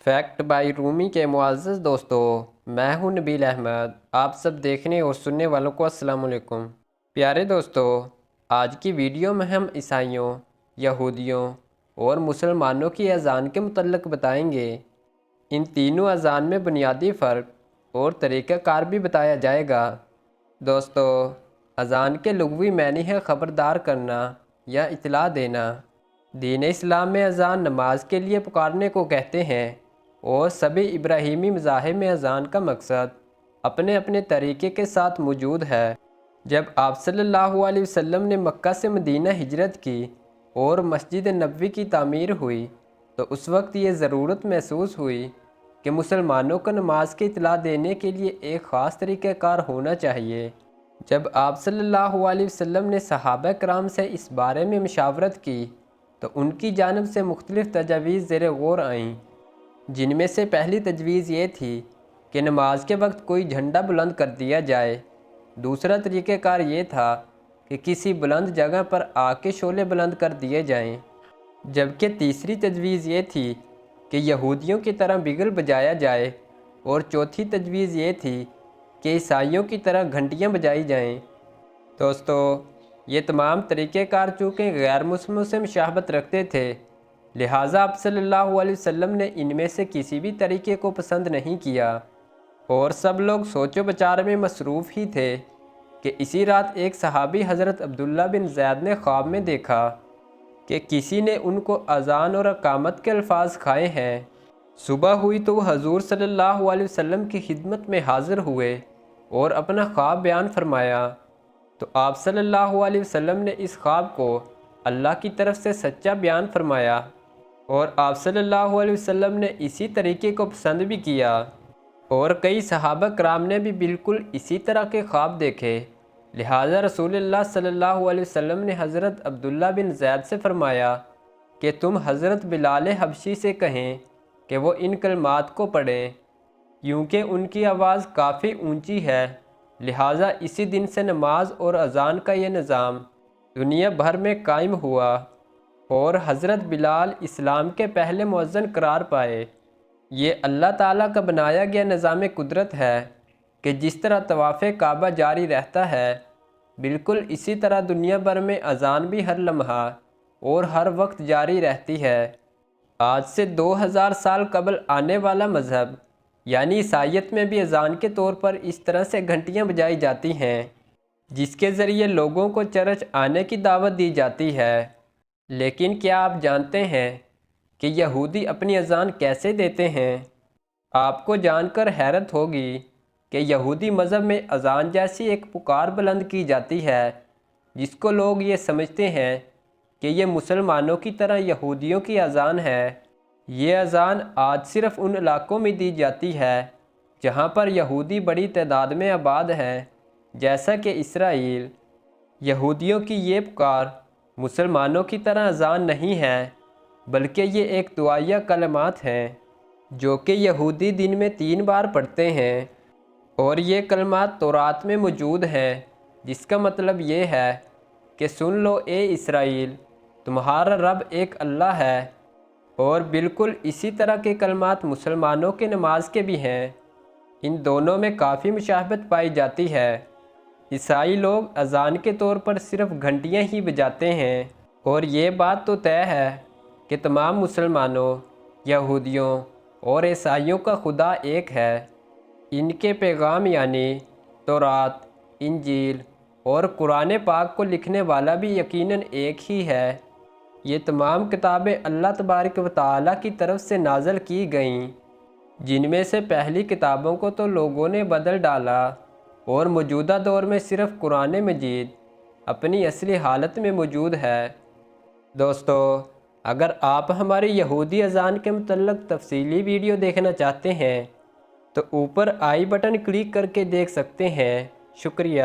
Fact by رومی کے معزز دوستو، میں ہوں نبیل احمد۔ آپ سب دیکھنے اور سننے والوں کو السلام علیکم۔ پیارے دوستو، آج کی ویڈیو میں ہم عیسائیوں، یہودیوں اور مسلمانوں کی اذان کے متعلق بتائیں گے۔ ان تینوں اذان میں بنیادی فرق اور طریقہ کار بھی بتایا جائے گا۔ دوستو، اذان کے لغوی معنی ہے خبردار کرنا یا اطلاع دینا۔ دین اسلام میں اذان نماز کے لیے پکارنے کو کہتے ہیں، اور سبھی ابراہیمی مذاہب میں اذان کا مقصد اپنے اپنے طریقے کے ساتھ موجود ہے۔ جب آپ صلی اللہ علیہ وسلم نے مکہ سے مدینہ ہجرت کی اور مسجد نبوی کی تعمیر ہوئی تو اس وقت یہ ضرورت محسوس ہوئی کہ مسلمانوں کو نماز کی اطلاع دینے کے لیے ایک خاص طریقہ کار ہونا چاہیے۔ جب آپ صلی اللہ علیہ وسلم نے صحابہ کرام سے اس بارے میں مشاورت کی تو ان کی جانب سے مختلف تجاویز زیر غور آئیں، جن میں سے پہلی تجویز یہ تھی کہ نماز کے وقت کوئی جھنڈا بلند کر دیا جائے۔ دوسرا طریقہ کار یہ تھا کہ کسی بلند جگہ پر آگ کے شعلے بلند کر دیے جائیں، جبکہ تیسری تجویز یہ تھی کہ یہودیوں کی طرح بگل بجایا جائے، اور چوتھی تجویز یہ تھی کہ عیسائیوں کی طرح گھنٹیاں بجائی جائیں۔ دوستو، یہ تمام طریقہ کار چونکہ غیر مسلموں سے مشابہت رکھتے تھے، لہٰذا آپ صلی اللہ علیہ وسلم نے ان میں سے کسی بھی طریقے کو پسند نہیں کیا، اور سب لوگ سوچ و بچار میں مصروف ہی تھے کہ اسی رات ایک صحابی حضرت عبداللہ بن زید نے خواب میں دیکھا کہ کسی نے ان کو اذان اور اقامت کے الفاظ کھائے ہیں۔ صبح ہوئی تو وہ حضور صلی اللہ علیہ وسلم کی خدمت میں حاضر ہوئے اور اپنا خواب بیان فرمایا، تو آپ صلی اللہ علیہ وسلم نے اس خواب کو اللہ کی طرف سے سچا بیان فرمایا، اور آپ صلی اللہ علیہ وسلم نے اسی طریقے کو پسند بھی کیا، اور کئی صحابہ کرام نے بھی بالکل اسی طرح کے خواب دیکھے۔ لہٰذا رسول اللہ صلی اللہ علیہ وسلم نے حضرت عبداللہ بن زید سے فرمایا کہ تم حضرت بلال حبشی سے کہیں کہ وہ ان کلمات کو پڑھیں، کیونکہ ان کی آواز کافی اونچی ہے۔ لہٰذا اسی دن سے نماز اور اذان کا یہ نظام دنیا بھر میں قائم ہوا، اور حضرت بلال اسلام کے پہلے مؤذن قرار پائے۔ یہ اللہ تعالیٰ کا بنایا گیا نظام قدرت ہے کہ جس طرح طواف کعبہ جاری رہتا ہے، بالکل اسی طرح دنیا بھر میں اذان بھی ہر لمحہ اور ہر وقت جاری رہتی ہے۔ آج سے 2000 سال قبل آنے والا مذہب یعنی عیسائیت میں بھی اذان کے طور پر اس طرح سے گھنٹیاں بجائی جاتی ہیں، جس کے ذریعے لوگوں کو چرچ آنے کی دعوت دی جاتی ہے۔ لیکن کیا آپ جانتے ہیں کہ یہودی اپنی اذان کیسے دیتے ہیں؟ آپ کو جان کر حیرت ہوگی کہ یہودی مذہب میں اذان جیسی ایک پکار بلند کی جاتی ہے، جس کو لوگ یہ سمجھتے ہیں کہ یہ مسلمانوں کی طرح یہودیوں کی اذان ہے۔ یہ اذان آج صرف ان علاقوں میں دی جاتی ہے جہاں پر یہودی بڑی تعداد میں آباد ہیں، جیسا کہ اسرائیل۔ یہودیوں کی یہ پکار مسلمانوں کی طرح اذان نہیں ہے، بلکہ یہ ایک دعائیہ کلمات ہیں جو کہ یہودی دن میں 3 بار پڑھتے ہیں، اور یہ کلمات تورات میں موجود ہیں، جس کا مطلب یہ ہے کہ سن لو اے اسرائیل، تمہارا رب ایک اللہ ہے۔ اور بالکل اسی طرح کے کلمات مسلمانوں کے نماز کے بھی ہیں۔ ان دونوں میں کافی مشابہت پائی جاتی ہے۔ عیسائی لوگ اذان کے طور پر صرف گھنٹیاں ہی بجاتے ہیں، اور یہ بات تو طے ہے کہ تمام مسلمانوں، یہودیوں اور عیسائیوں کا خدا ایک ہے۔ ان کے پیغام یعنی تورات، انجیل اور قرآن پاک کو لکھنے والا بھی یقیناً ایک ہی ہے۔ یہ تمام کتابیں اللہ تبارک و تعالیٰ کی طرف سے نازل کی گئیں، جن میں سے پہلی کتابوں کو تو لوگوں نے بدل ڈالا، اور موجودہ دور میں صرف قرآن مجید اپنی اصلی حالت میں موجود ہے۔ دوستو، اگر آپ ہماری یہودی اذان کے متعلق تفصیلی ویڈیو دیکھنا چاہتے ہیں تو اوپر آئی بٹن کلک کر کے دیکھ سکتے ہیں۔ شکریہ۔